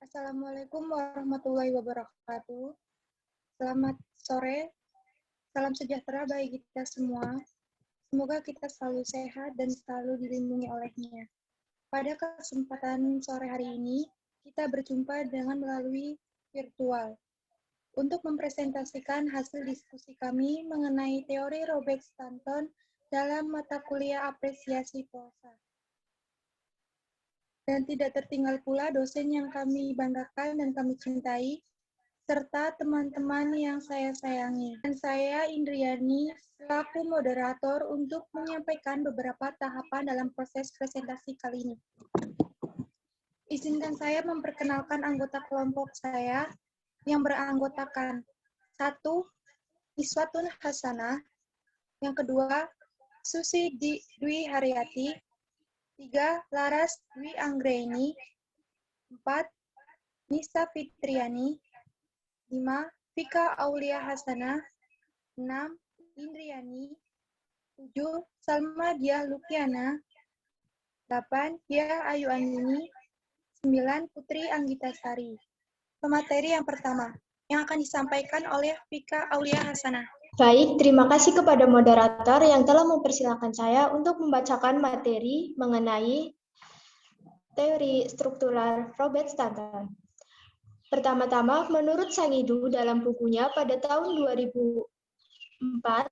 Assalamualaikum warahmatullahi wabarakatuh. Selamat sore, salam sejahtera bagi kita semua. Semoga kita selalu sehat dan selalu dilindungi olehnya. Pada kesempatan sore hari ini, kita berjumpa dengan melalui virtual untuk mempresentasikan hasil diskusi kami mengenai teori Robert Stanton dalam mata kuliah apresiasi puasa. Dan tidak tertinggal pula dosen yang kami banggakan dan kami cintai, serta teman-teman yang saya sayangi. Dan saya Indriani, selaku moderator untuk menyampaikan beberapa tahapan dalam proses presentasi kali ini. Izinkan saya memperkenalkan anggota kelompok saya yang beranggotakan 1. Iswatun Hasanah, yang kedua Susi Dwi Haryati, 3. Laras Dwi Anggraini, 4. Nisa Fitriani, 5. Vika Aulia Hasanah, 6. Indriani, 7. Salma Diah Lukiana, 8. Dia Ayu Andini, 9. Putri Anggitasari. Pemateri yang pertama, yang akan disampaikan oleh Vika Aulia Hasanah. Baik, terima kasih kepada moderator yang telah mempersilahkan saya untuk membacakan materi mengenai teori struktural Robert Stanton. Pertama-tama, menurut Sangidu dalam bukunya pada tahun 2004,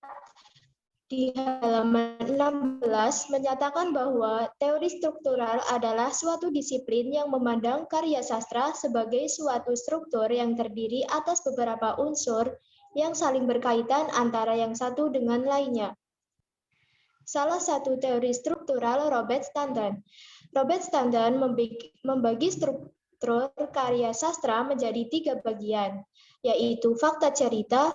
di halaman 16 menyatakan bahwa teori struktural adalah suatu disiplin yang memandang karya sastra sebagai suatu struktur yang terdiri atas beberapa unsur yang saling berkaitan antara yang satu dengan lainnya. Salah satu teori struktural Robert Stanton. Robert Stanton membagi struktur karya sastra menjadi 3 bagian, yaitu fakta cerita,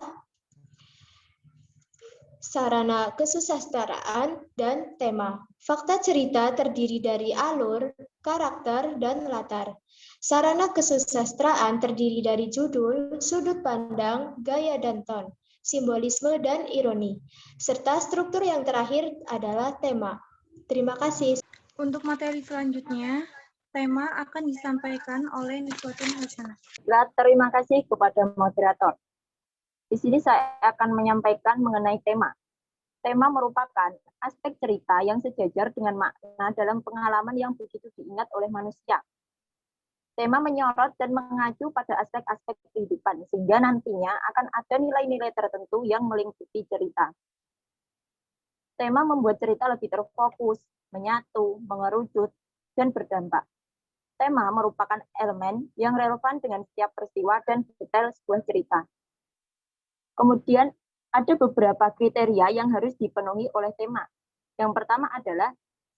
sarana kesusastraan, dan tema. Fakta cerita terdiri dari alur, karakter, dan latar. Sarana kesusastraan terdiri dari judul, sudut pandang, gaya dan ton, simbolisme dan ironi. Serta struktur yang terakhir adalah tema. Terima kasih. Untuk materi selanjutnya, tema akan disampaikan oleh Niswatun Hasanah. Terima kasih kepada moderator. Di sini saya akan menyampaikan mengenai tema. Tema merupakan aspek cerita yang sejajar dengan makna dalam pengalaman yang begitu diingat oleh manusia. Tema menyorot dan mengacu pada aspek-aspek kehidupan, sehingga nantinya akan ada nilai-nilai tertentu yang melingkupi cerita. Tema membuat cerita lebih terfokus, menyatu, mengerucut, dan berdampak. Tema merupakan elemen yang relevan dengan setiap peristiwa dan detail sebuah cerita. Kemudian, ada beberapa kriteria yang harus dipenuhi oleh tema. Yang pertama adalah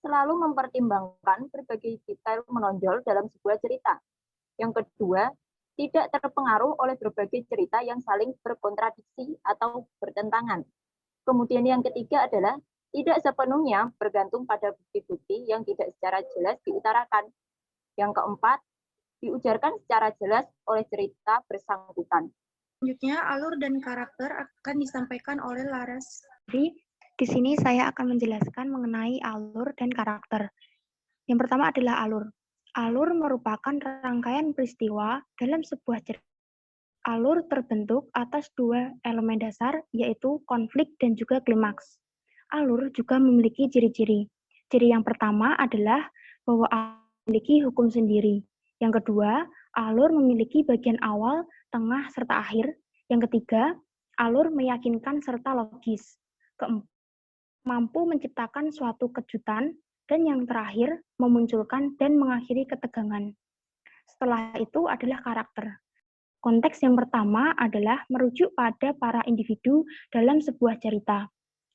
selalu mempertimbangkan berbagai detail menonjol dalam sebuah cerita. Yang kedua, tidak terpengaruh oleh berbagai cerita yang saling berkontradiksi atau bertentangan. Kemudian yang ketiga adalah tidak sepenuhnya bergantung pada bukti-bukti yang tidak secara jelas diutarakan. Yang keempat, diujarkan secara jelas oleh cerita bersangkutan. Selanjutnya, alur dan karakter akan disampaikan oleh Laras. Jadi, di sini saya akan menjelaskan mengenai alur dan karakter. Yang pertama adalah alur. Alur merupakan rangkaian peristiwa dalam sebuah cerita. Alur terbentuk atas 2 elemen dasar, yaitu konflik dan juga klimaks. Alur juga memiliki ciri-ciri. Ciri yang pertama adalah bahwa alur memiliki hukum sendiri. Yang kedua, alur memiliki bagian awal, tengah, serta akhir. Yang ketiga, alur meyakinkan serta logis. Keempat, mampu menciptakan suatu kejutan. Dan yang terakhir, memunculkan dan mengakhiri ketegangan. Setelah itu adalah karakter. Konteks yang pertama adalah merujuk pada para individu dalam sebuah cerita.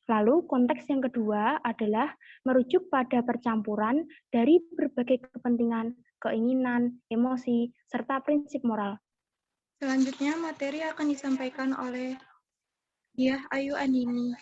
Lalu konteks yang kedua adalah merujuk pada percampuran dari berbagai kepentingan, keinginan, emosi, serta prinsip moral. Selanjutnya materi akan disampaikan oleh Diah Ayu Andini.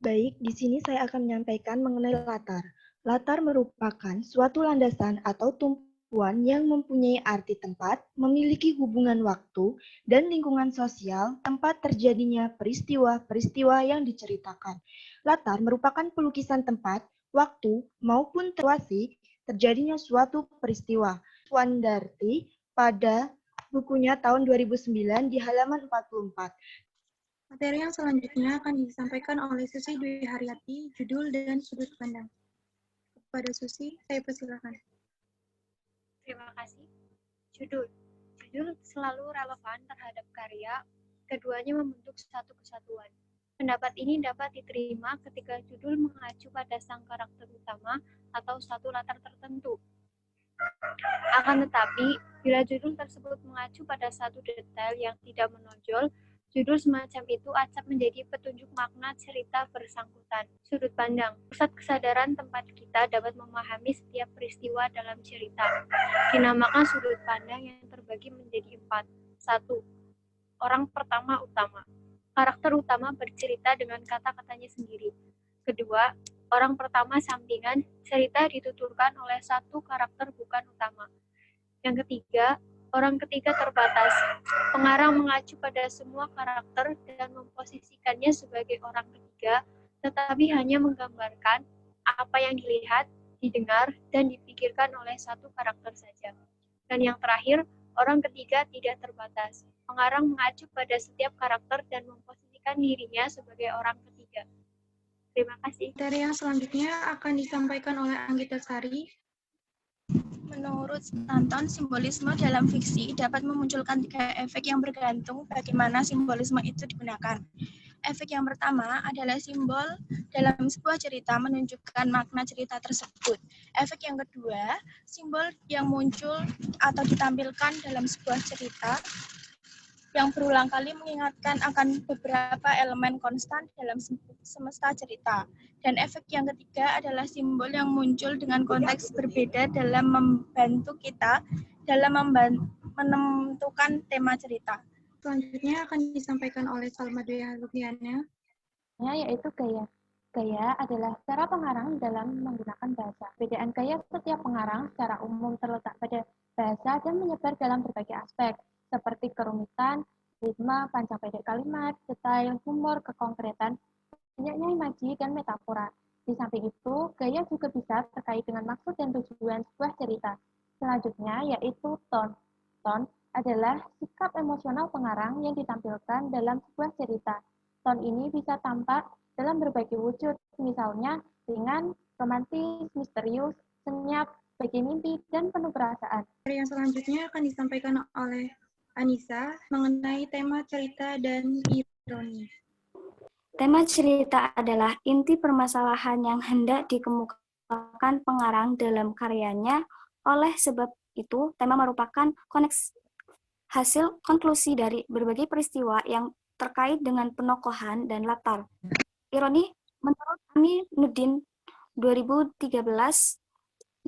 Baik, di sini saya akan menyampaikan mengenai latar. Latar merupakan suatu landasan atau tumpuan yang mempunyai arti tempat, memiliki hubungan waktu, dan lingkungan sosial tempat terjadinya peristiwa-peristiwa yang diceritakan. Latar merupakan pelukisan tempat, waktu, maupun situasi terjadinya suatu peristiwa. Wandarti pada bukunya tahun 2009 di halaman 44. Materi yang selanjutnya akan disampaikan oleh Susi Dwi Haryati, judul dan sudut pandang. Kepada Susi, saya persilakan. Terima kasih. Judul. Judul selalu relevan terhadap karya, keduanya membentuk satu kesatuan. Pendapat ini dapat diterima ketika judul mengacu pada sang karakter utama atau satu latar tertentu. Akan tetapi, bila judul tersebut mengacu pada satu detail yang tidak menonjol, judul semacam itu acap menjadi petunjuk makna cerita bersangkutan. Sudut pandang. Pusat kesadaran tempat kita dapat memahami setiap peristiwa dalam cerita. Dinamakan sudut pandang yang terbagi menjadi 4. 1. Orang pertama utama. Karakter utama bercerita dengan kata-katanya sendiri. Kedua, orang pertama sampingan, cerita dituturkan oleh satu karakter bukan utama. Yang ketiga, orang ketiga terbatas. Pengarang mengacu pada semua karakter dan memposisikannya sebagai orang ketiga, tetapi hanya menggambarkan apa yang dilihat, didengar, dan dipikirkan oleh satu karakter saja. Dan yang terakhir, orang ketiga tidak terbatas. Pengarang mengacu pada setiap karakter dan memposisikan dirinya sebagai orang ketiga. Terima kasih. Materi yang selanjutnya akan disampaikan oleh Anggita Sari. Menurut Stanton, simbolisme dalam fiksi dapat memunculkan 3 efek yang bergantung bagaimana simbolisme itu digunakan. Efek yang pertama adalah simbol dalam sebuah cerita menunjukkan makna cerita tersebut. Efek yang kedua, simbol yang muncul atau ditampilkan dalam sebuah cerita yang berulang kali mengingatkan akan beberapa elemen konstan dalam semesta cerita. Dan efek yang ketiga adalah simbol yang muncul dengan konteks berbeda dalam membantu kita dalam menentukan tema cerita. Selanjutnya akan disampaikan oleh Salma Dwi Haryati, Yaitu gaya. Gaya adalah cara pengarang dalam menggunakan bahasa. Perbedaan gaya setiap pengarang secara umum terletak pada bahasa dan menyebar dalam berbagai aspek, seperti kerumitan, ritme, panjang pendek kalimat, detail, humor, kekonkretan, banyaknya imaji, dan metafora. Di samping itu, gaya juga bisa terkait dengan maksud dan tujuan sebuah cerita. Selanjutnya yaitu tone. Tone adalah sikap emosional pengarang yang ditampilkan dalam sebuah cerita. Tone ini bisa tampak dalam berbagai wujud, misalnya ringan, romantis, misterius, senyap, bagi mimpi, dan penuh perasaan. Materi yang selanjutnya akan disampaikan oleh Anissa mengenai tema cerita dan ironi. Tema cerita adalah inti permasalahan yang hendak dikemukakan pengarang dalam karyanya. Oleh sebab itu, tema merupakan hasil konklusi dari berbagai peristiwa yang terkait dengan penokohan dan latar. Ironi, menurut Aminuddin 2013-246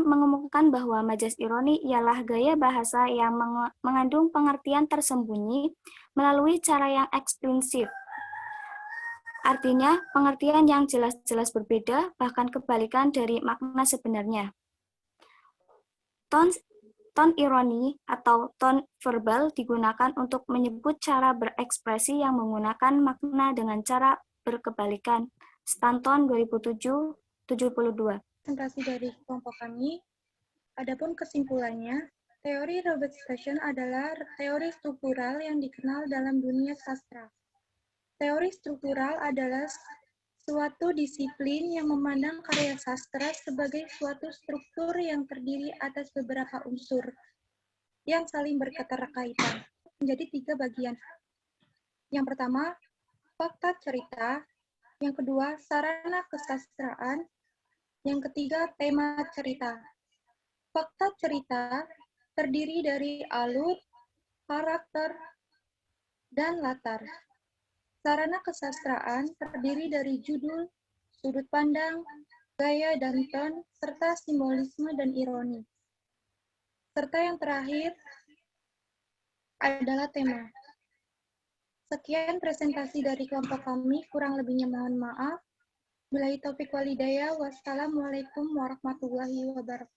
mengumumkan bahwa majas ironi ialah gaya bahasa yang mengandung pengertian tersembunyi melalui cara yang eksplisit. Artinya, pengertian yang jelas-jelas berbeda, bahkan kebalikan dari makna sebenarnya. Tone ironi atau tone verbal digunakan untuk menyebut cara berekspresi yang menggunakan makna dengan cara berkebalikan. Stanton 2007-72. Presentasi dari kelompok kami. Adapun kesimpulannya, teori Robert Station adalah teori struktural yang dikenal dalam dunia sastra. Teori struktural adalah suatu disiplin yang memandang karya sastra sebagai suatu struktur yang terdiri atas beberapa unsur yang saling berketerkaitan menjadi 3 bagian. Yang pertama, fakta cerita. Yang kedua, sarana kesastraan. Yang ketiga, tema cerita. Fakta cerita terdiri dari alur, karakter, dan latar. Sarana kesastraan terdiri dari judul, sudut pandang, gaya dan tone, serta simbolisme dan ironi. Serta yang terakhir adalah tema. Sekian presentasi dari kelompok kami, kurang lebihnya mohon maaf. Billahi taufiq wal hidayah. Wassalamualaikum warahmatullahi wabarakatuh.